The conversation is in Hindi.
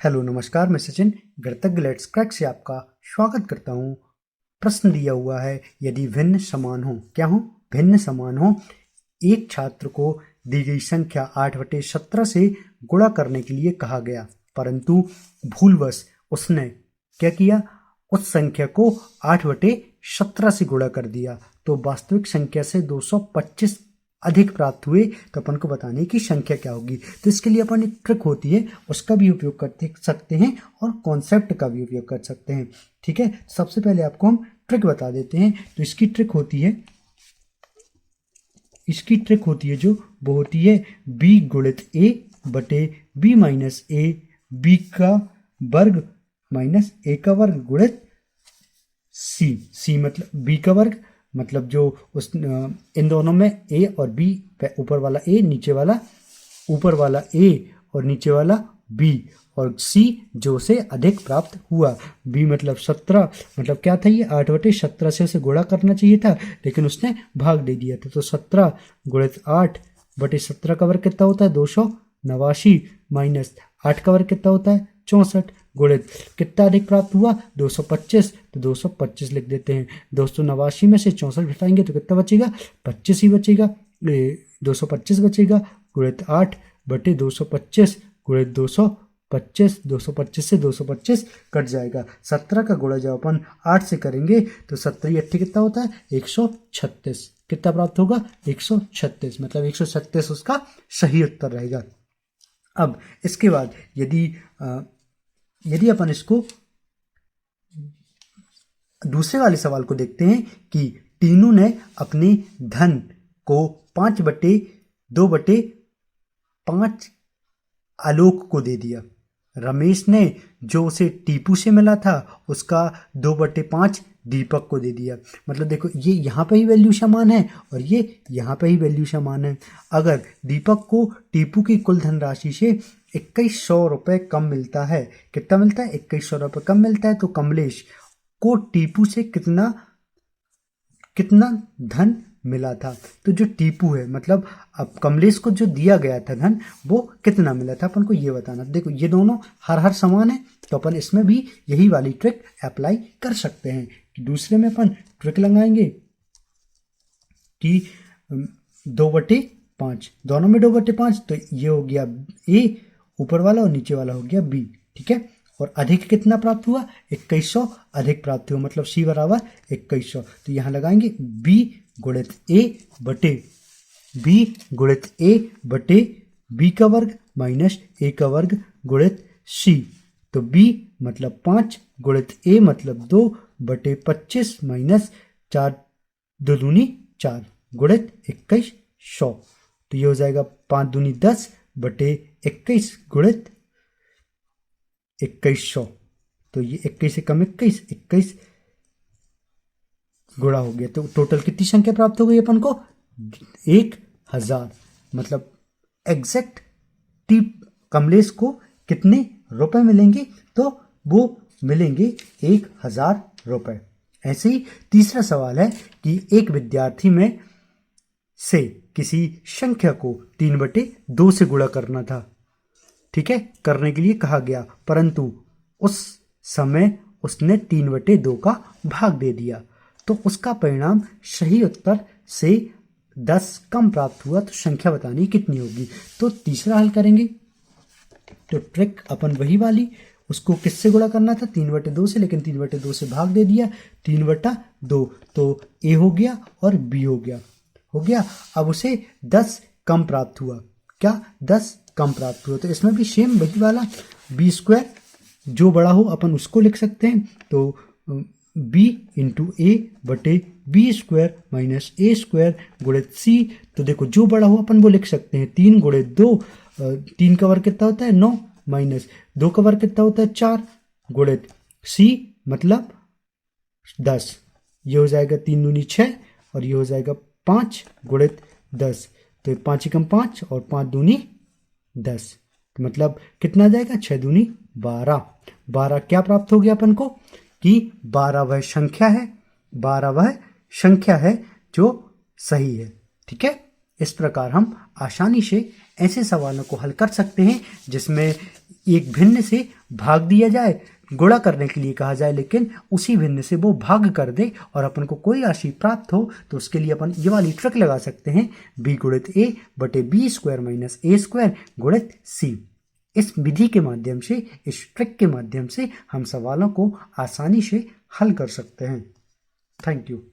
हेलो नमस्कार, मैं सचिन गणितज्ञ लेट्स क्रैक से आपका स्वागत करता हूँ। प्रश्न दिया हुआ है, यदि भिन्न समान हो, क्या हो? भिन्न समान हो। एक छात्र को दी गई संख्या 8/17 से गुणा करने के लिए कहा गया, परंतु भूलवश उसने क्या किया? उस संख्या को 8/17 से गुणा कर दिया, तो वास्तविक संख्या से 225 अधिक प्राप्त हुए। तो अपन को बताने की संख्या क्या होगी। तो इसके लिए अपन एक ट्रिक होती है, उसका भी उपयोग कर सकते हैं और कॉन्सेप्ट का भी उपयोग कर सकते हैं। ठीक है, सबसे पहले आपको हम ट्रिक बता देते हैं। तो इसकी ट्रिक होती है जो वो होती है b गुणित a बटे b माइनस a, b का वर्ग माइनस a का वर्ग गुणित c मतलब b का वर्ग, मतलब जो उस इन दोनों में a और b, ऊपर वाला a नीचे वाला, ऊपर वाला a और नीचे वाला b, और c जो से अधिक प्राप्त हुआ। b मतलब 17, मतलब क्या था? ये 8/17 से उसे गुणा करना चाहिए था, लेकिन उसने भाग दे दिया था। तो 17 गुणित 8/17 का वर्ग कितना होता है? 289 माइनस 8 का वर्ग कितना होता है? 64 गुणित कितना अधिक प्राप्त हुआ? 225। तो 225 लिख देते हैं। 289 में से 64 घटाएंगे तो कितना बचेगा? 25 ही बचेगा। 225 बचेगा गुणित 8/225 गुणित 225। 225 से 225 कट जाएगा। 17 का गुणा जब अपन 8 से करेंगे तो 17 8 कितना होता है? 136। कितना प्राप्त होगा? 136, मतलब 136 उसका सही उत्तर रहेगा। अब इसके बाद यदि अपन इसको दूसरे वाले सवाल को देखते हैं कि टीनू ने अपने धन को 5/2/5 आलोक को दे दिया। रमेश ने जो उसे टीपू से मिला था उसका 2/5 दीपक को दे दिया। मतलब देखो, ये यहाँ पे ही वैल्यू समान है और ये यहाँ पे ही वैल्यू समान है। अगर दीपक को टीपू की कुल धनराशि से 2100 रुपये कम मिलता है, कितना मिलता है? 2100 रुपये कम मिलता है, तो कमलेश को टीपू से कितना धन मिला था? तो जो टीपू है, मतलब अब कमलेश को जो दिया गया था धन, वो कितना मिला था, अपन को ये बताना। देखो, ये दोनों हर समान है, तो अपन इसमें भी यही वाली ट्रिक अप्लाई कर सकते हैं कि दूसरे में अपन ट्रिक लगाएंगे कि 2/5, दोनों में 2/5, तो ये हो गया ए ऊपर वाला और नीचे वाला हो गया बी। ठीक है, और अधिक कितना प्राप्त हुआ? 2100 अधिक प्राप्त हुआ, मतलब c बराबर 2100। तो यहाँ लगाएंगे b गुणित a बटे b का वर्ग माइनस a का वर्ग गुणित c। तो b मतलब 5 गुणित a मतलब 2/25 माइनस 4 2 दूनी 4 गुणित 2100। तो ये हो जाएगा 5 दूनी 10 बटे 21 गुणित 2100। तो ये 21 से कम 21 गुणा हो गया, तो टोटल कितनी संख्या प्राप्त हो गई अपन को? 1000। मतलब एग्जैक्ट कमलेश को कितने रुपए मिलेंगे? तो वो मिलेंगे 1000 रुपए। ऐसे ही तीसरा सवाल है कि एक विद्यार्थी में से किसी संख्या को 3/2 से गुणा करना था। ठीक है, करने के लिए कहा गया, परंतु उस समय उसने 3/2 का भाग दे दिया, तो उसका परिणाम सही उत्तर से 10 कम प्राप्त हुआ। तो संख्या बतानी कितनी होगी? तो तीसरा हल करेंगे। तो ट्रिक अपन वही वाली, उसको किससे गुणा करना था? 3/2 से, लेकिन 3/2 से भाग दे दिया, 3/2, तो ए हो गया और बी हो गया। अब उसे 10 कम प्राप्त हुआ। क्या? 10 कम प्राप्त हुआ। तो इसमें भी सेम वही वाला b² जो बड़ा हो अपन उसको लिख सकते हैं। तो b इंटू ए बटे b² माइनस a² गुणित c। तो देखो, जो बड़ा हो अपन वो लिख सकते हैं। 3 गुणित 2, 3 का वर्ग कितना होता है? 9 माइनस 2 का वर्ग कितना होता है? 4 गुणित c मतलब 10। ये हो जाएगा 3 दूनी 6 और ये हो जाएगा 5 गुणित 10। तो 5 एकम 5 और 5 दूनी 10, तो मतलब कितना जाएगा? 6 दूनी 12। 12 क्या प्राप्त हो गया अपन को? कि 12 वह संख्या है जो सही है। ठीक है, इस प्रकार हम आसानी से ऐसे सवालों को हल कर सकते हैं जिसमें एक भिन्न से भाग दिया जाए, गुणा करने के लिए कहा जाए, लेकिन उसी भिन्न से वो भाग कर दे और अपन को कोई राशि प्राप्त हो। तो उसके लिए अपन ये वाली ट्रिक लगा सकते हैं, b गुणित a बटे b square minus a square गुणित c। इस विधि के माध्यम से, इस ट्रिक के माध्यम से हम सवालों को आसानी से हल कर सकते हैं। Thank you.